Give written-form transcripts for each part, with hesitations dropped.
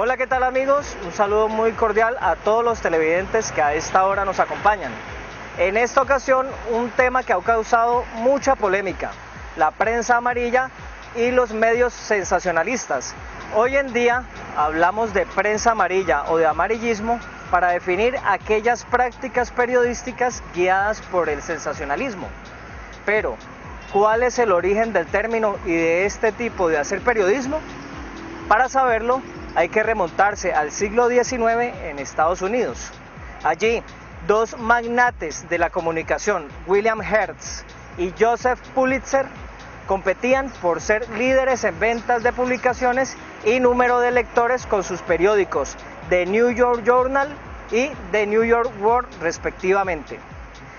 Hola, ¿qué tal amigos? Un saludo muy cordial a todos los televidentes que a esta hora nos acompañan. En esta ocasión, un tema que ha causado mucha polémica, la prensa amarilla y los medios sensacionalistas. Hoy en día hablamos de prensa amarilla o de amarillismo para definir aquellas prácticas periodísticas guiadas por el sensacionalismo. Pero, ¿cuál es el origen del término y de este tipo de hacer periodismo? Para saberlo, hay que remontarse al siglo XIX en Estados Unidos. Allí, dos magnates de la comunicación, William Hearst y Joseph Pulitzer, competían por ser líderes en ventas de publicaciones y número de lectores con sus periódicos The New York Journal y The New York World respectivamente.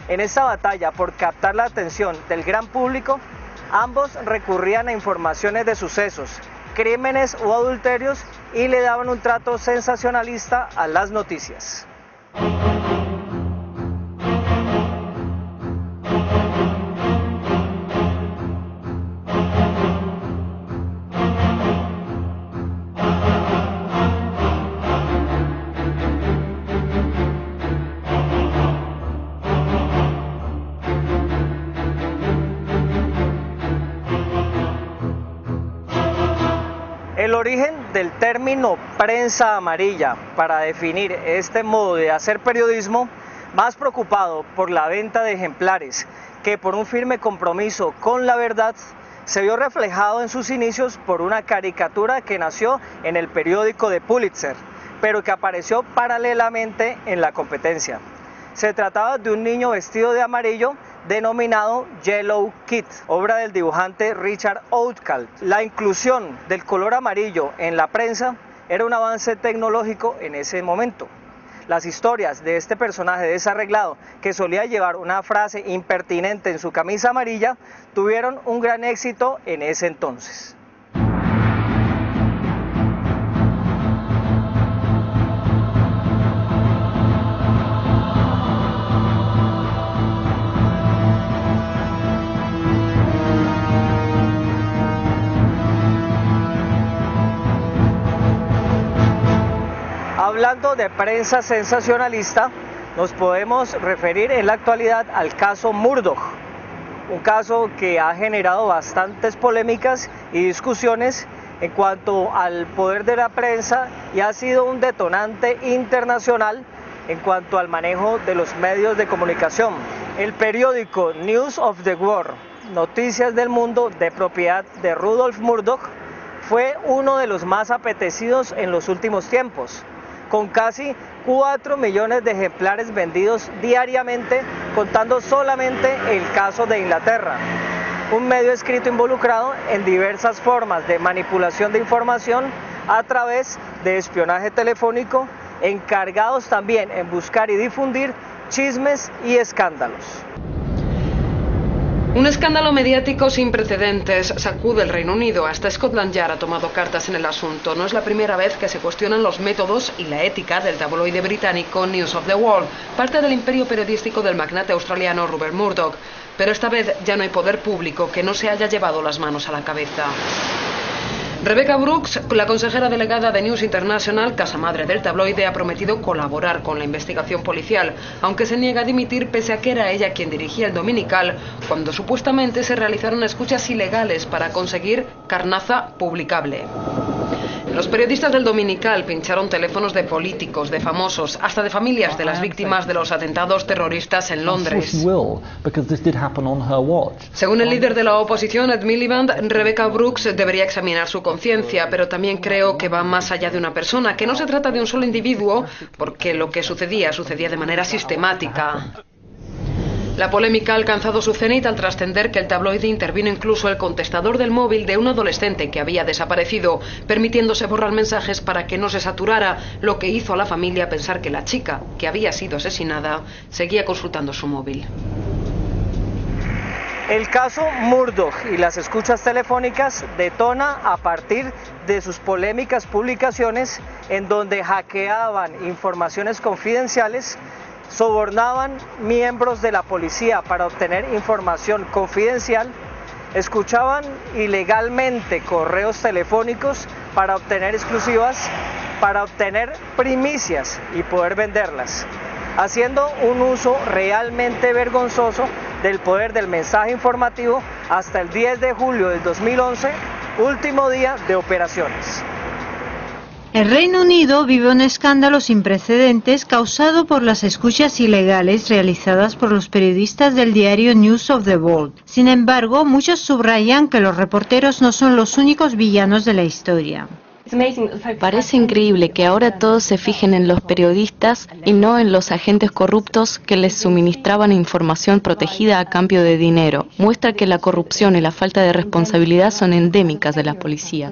En esta batalla por captar la atención del gran público, ambos recurrían a informaciones de sucesos, crímenes o adulterios y le daban un trato sensacionalista a las noticias. El origen del término prensa amarilla para definir este modo de hacer periodismo, más preocupado por la venta de ejemplares que por un firme compromiso con la verdad, se vio reflejado en sus inicios por una caricatura que nació en el periódico de Pulitzer, pero que apareció paralelamente en la competencia. Se trataba de un niño vestido de amarillo denominado Yellow Kid, obra del dibujante Richard Outcault. La inclusión del color amarillo en la prensa era un avance tecnológico en ese momento. Las historias de este personaje desarreglado, que solía llevar una frase impertinente en su camisa amarilla, tuvieron un gran éxito en ese entonces. Hablando de prensa sensacionalista, nos podemos referir en la actualidad al caso Murdoch, un caso que ha generado bastantes polémicas y discusiones en cuanto al poder de la prensa y ha sido un detonante internacional en cuanto al manejo de los medios de comunicación. El periódico News of the World, Noticias del Mundo, de propiedad de Rudolf Murdoch, fue uno de los más apetecidos en los últimos tiempos, con casi 4 millones de ejemplares vendidos diariamente, contando solamente el caso de Inglaterra. Un medio escrito involucrado en diversas formas de manipulación de información a través de espionaje telefónico, encargados también en buscar y difundir chismes y escándalos. Un escándalo mediático sin precedentes sacude el Reino Unido. Hasta Scotland Yard ha tomado cartas en el asunto. No es la primera vez que se cuestionan los métodos y la ética del tabloide británico News of the World, parte del imperio periodístico del magnate australiano Rupert Murdoch. Pero esta vez ya no hay poder público que no se haya llevado las manos a la cabeza. Rebecca Brooks, la consejera delegada de News International, casa madre del tabloide, ha prometido colaborar con la investigación policial, aunque se niega a dimitir pese a que era ella quien dirigía el dominical cuando supuestamente se realizaron escuchas ilegales para conseguir carnaza publicable. Los periodistas del dominical pincharon teléfonos de políticos, de famosos, hasta de familias de las víctimas de los atentados terroristas en Londres. Según el líder de la oposición, Ed Miliband, Rebecca Brooks debería examinar su conciencia, pero también creo que va más allá de una persona, que no se trata de un solo individuo, porque lo que sucedía de manera sistemática. La polémica ha alcanzado su cenit al trascender que el tabloide intervino incluso el contestador del móvil de un adolescente que había desaparecido, permitiéndose borrar mensajes para que no se saturara, lo que hizo a la familia pensar que la chica, que había sido asesinada, seguía consultando su móvil. El caso Murdoch y las escuchas telefónicas detona a partir de sus polémicas publicaciones en donde hackeaban informaciones confidenciales, sobornaban miembros de la policía para obtener información confidencial, escuchaban ilegalmente correos telefónicos para obtener exclusivas para obtener primicias y poder venderlas, haciendo un uso realmente vergonzoso del poder del mensaje informativo hasta el 10 de julio del 2011, último día de operaciones. El Reino Unido vive un escándalo sin precedentes causado por las escuchas ilegales realizadas por los periodistas del diario News of the World. Sin embargo, muchos subrayan que los reporteros no son los únicos villanos de la historia. Parece increíble que ahora todos se fijen en los periodistas y no en los agentes corruptos que les suministraban información protegida a cambio de dinero. Muestra que la corrupción y la falta de responsabilidad son endémicas de la policía.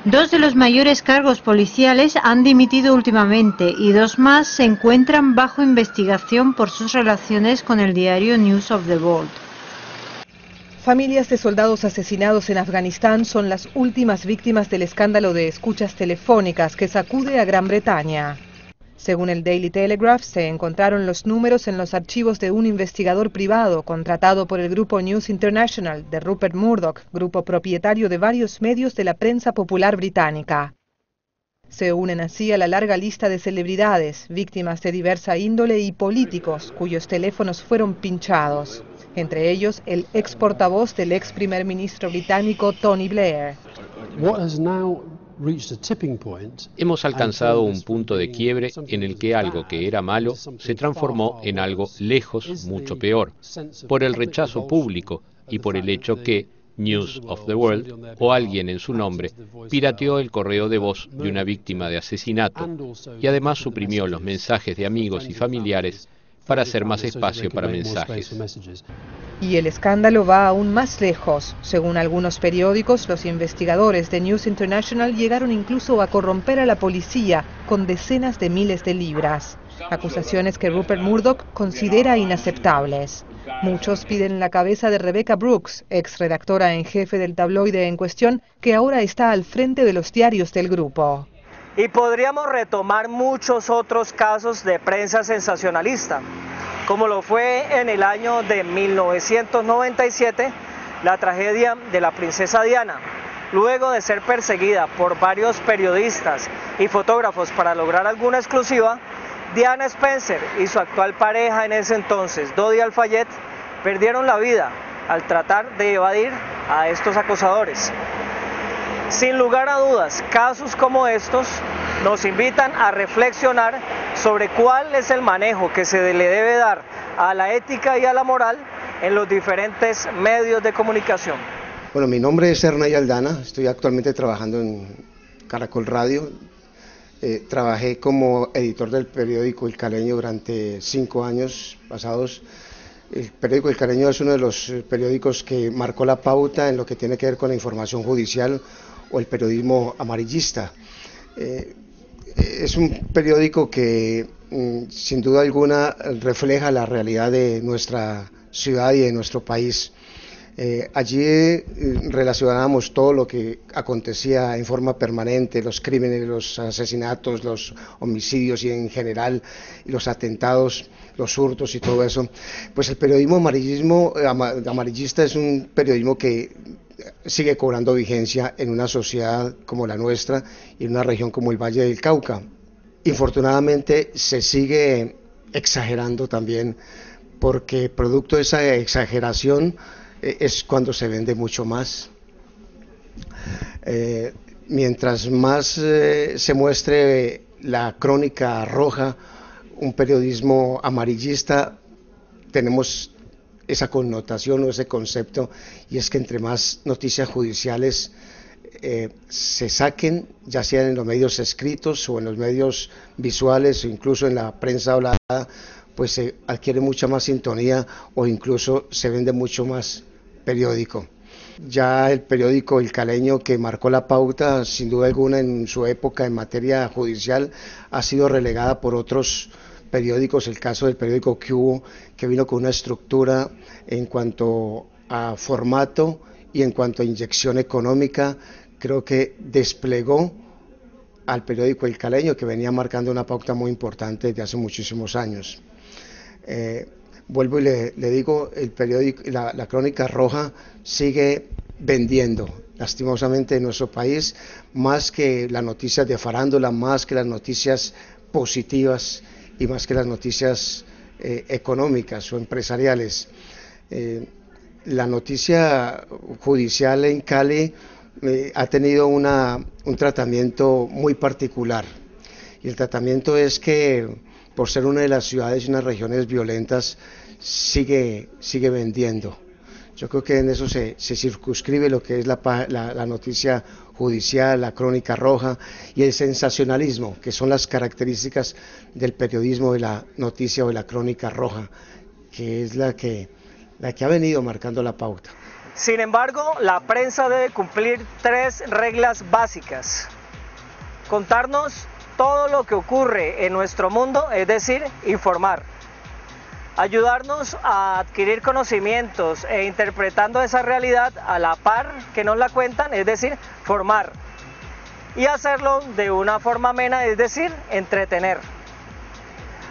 Dos de los mayores cargos policiales han dimitido últimamente y dos más se encuentran bajo investigación por sus relaciones con el diario News of the World. Familias de soldados asesinados en Afganistán son las últimas víctimas del escándalo de escuchas telefónicas que sacude a Gran Bretaña. Según el Daily Telegraph, se encontraron los números en los archivos de un investigador privado contratado por el grupo News International de Rupert Murdoch, grupo propietario de varios medios de la prensa popular británica. Se unen así a la larga lista de celebridades, víctimas de diversa índole y políticos cuyos teléfonos fueron pinchados. Entre ellos el ex portavoz del ex primer ministro británico Tony Blair. Hemos alcanzado un punto de quiebre en el que algo que era malo se transformó en algo lejos mucho peor, por el rechazo público y por el hecho que News of the World, o alguien en su nombre, pirateó el correo de voz de una víctima de asesinato y además suprimió los mensajes de amigos y familiares para hacer más espacio para mensajes. Y el escándalo va aún más lejos. Según algunos periódicos, los investigadores de News International llegaron incluso a corromper a la policía con decenas de miles de libras. Acusaciones que Rupert Murdoch considera inaceptables. Muchos piden la cabeza de Rebecca Brooks, ex redactora en jefe del tabloide en cuestión, que ahora está al frente de los diarios del grupo. Y podríamos retomar muchos otros casos de prensa sensacionalista, como lo fue en el año de 1997, la tragedia de la princesa Diana. Luego de ser perseguida por varios periodistas y fotógrafos para lograr alguna exclusiva, Diana Spencer y su actual pareja en ese entonces, Dodi Al-Fayed, perdieron la vida al tratar de evadir a estos acosadores. Sin lugar a dudas, casos como estos nos invitan a reflexionar sobre cuál es el manejo que se le debe dar a la ética y a la moral en los diferentes medios de comunicación. Bueno, mi nombre es Ernay Aldana, estoy actualmente trabajando en Caracol Radio. Trabajé como editor del periódico El Caleño durante 5 años pasados. El periódico El Caleño es uno de los periódicos que marcó la pauta en lo que tiene que ver con la información judicial o el periodismo amarillista. Es un periódico que sin duda alguna refleja la realidad de nuestra ciudad y de nuestro país. Allí relacionábamos todo lo que acontecía en forma permanente, los crímenes, los asesinatos, los homicidios y en general los atentados, los hurtos y todo eso. Pues el periodismo amarillista es un periodismo que sigue cobrando vigencia en una sociedad como la nuestra y en una región como el Valle del Cauca. Infortunadamente se sigue exagerando también, porque producto de esa exageración es cuando se vende mucho más. Mientras más se muestre la crónica roja, un periodismo amarillista, tenemos esa connotación o ese concepto, y es que entre más noticias judiciales se saquen, ya sean en los medios escritos o en los medios visuales o incluso en la prensa hablada, pues se adquiere mucha más sintonía o incluso se vende mucho más periódico. Ya el periódico El Caleño, que marcó la pauta sin duda alguna en su época en materia judicial, ha sido relegada por otros periódicos. El caso del periódico Cubo, que vino con una estructura en cuanto a formato y en cuanto a inyección económica, creo que desplegó al periódico El Caleño, que venía marcando una pauta muy importante desde hace muchísimos años. Vuelvo y le digo, el periódico, la crónica roja sigue vendiendo lastimosamente en nuestro país, más que las noticias de farándula, más que las noticias positivas y más que las noticias económicas o empresariales. La noticia judicial en Cali ha tenido un tratamiento muy particular, y el tratamiento es que por ser una de las ciudades y unas regiones violentas sigue vendiendo. Yo creo que en eso se circunscribe lo que es la noticia judicial, la crónica roja y el sensacionalismo, que son las características del periodismo de la noticia o de la crónica roja, que es la que ha venido marcando la pauta. Sin embargo, la prensa debe cumplir 3 reglas básicas: contarnos todo lo que ocurre en nuestro mundo, es decir, informar; ayudarnos a adquirir conocimientos e interpretando esa realidad a la par que nos la cuentan, es decir, formar; y hacerlo de una forma amena, es decir, entretener.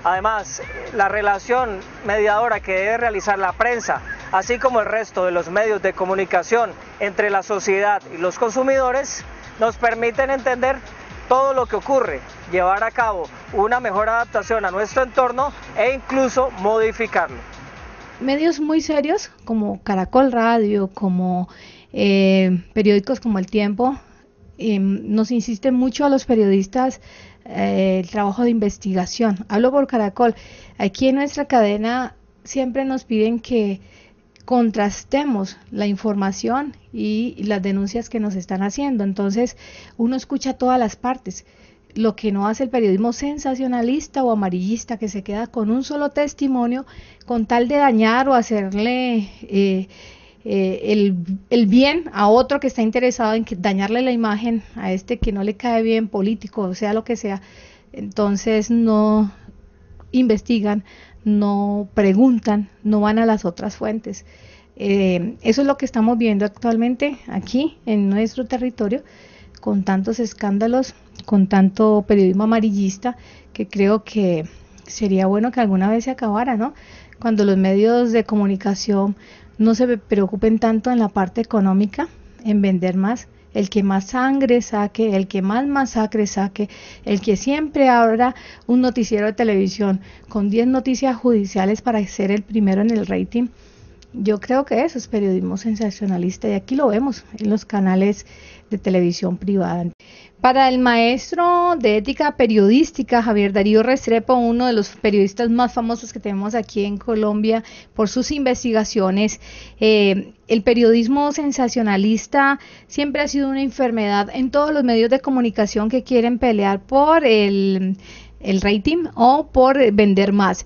Además, la relación mediadora que debe realizar la prensa, así como el resto de los medios de comunicación entre la sociedad y los consumidores, nos permiten entender todo lo que ocurre, llevar a cabo una mejor adaptación a nuestro entorno e incluso modificarlo. Medios muy serios como Caracol Radio, como periódicos como El Tiempo, nos insisten mucho a los periodistas el trabajo de investigación. Hablo por Caracol. Aquí en nuestra cadena siempre nos piden que contrastemos la información y las denuncias que nos están haciendo. Entonces uno escucha todas las partes, lo que no hace el periodismo sensacionalista o amarillista, que se queda con un solo testimonio con tal de dañar o hacerle el bien a otro que está interesado en dañarle la imagen a este que no le cae bien, político, o sea lo que sea. Entonces no investigan, no preguntan, no van a las otras fuentes. Eso es lo que estamos viendo actualmente aquí en nuestro territorio, con tantos escándalos, con tanto periodismo amarillista, que creo que sería bueno que alguna vez se acabara, ¿no? Cuando los medios de comunicación no se preocupen tanto en la parte económica, en vender más, el que más sangre saque, el que más masacre saque, el que siempre abra un noticiero de televisión con 10 noticias judiciales para ser el primero en el rating. Yo creo que eso es periodismo sensacionalista, y aquí lo vemos en los canales de televisión privada. Para el maestro de ética periodística Javier Darío Restrepo, uno de los periodistas más famosos que tenemos aquí en Colombia por sus investigaciones, el periodismo sensacionalista siempre ha sido una enfermedad en todos los medios de comunicación que quieren pelear por el rating o por vender más.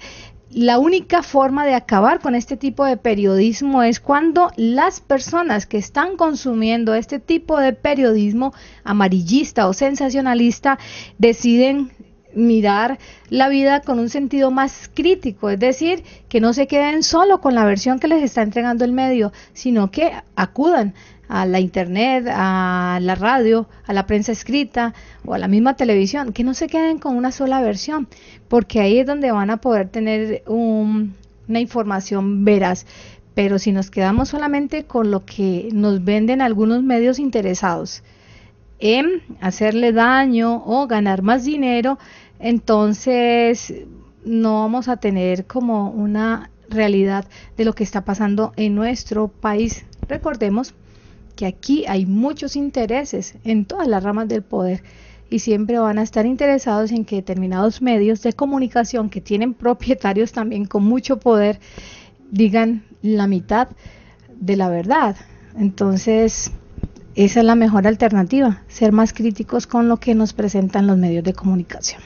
La única forma de acabar con este tipo de periodismo es cuando las personas que están consumiendo este tipo de periodismo amarillista o sensacionalista deciden mirar la vida con un sentido más crítico, es decir, que no se queden solo con la versión que les está entregando el medio, sino que acudan a la internet, a la radio, a la prensa escrita o a la misma televisión, que no se queden con una sola versión, porque ahí es donde van a poder tener una información veraz. Pero si nos quedamos solamente con lo que nos venden algunos medios interesados en hacerle daño o ganar más dinero, entonces no vamos a tener como una realidad de lo que está pasando en nuestro país. Recordemos que aquí hay muchos intereses en todas las ramas del poder y siempre van a estar interesados en que determinados medios de comunicación que tienen propietarios también con mucho poder digan la mitad de la verdad. Entonces esa es la mejor alternativa, ser más críticos con lo que nos presentan los medios de comunicación.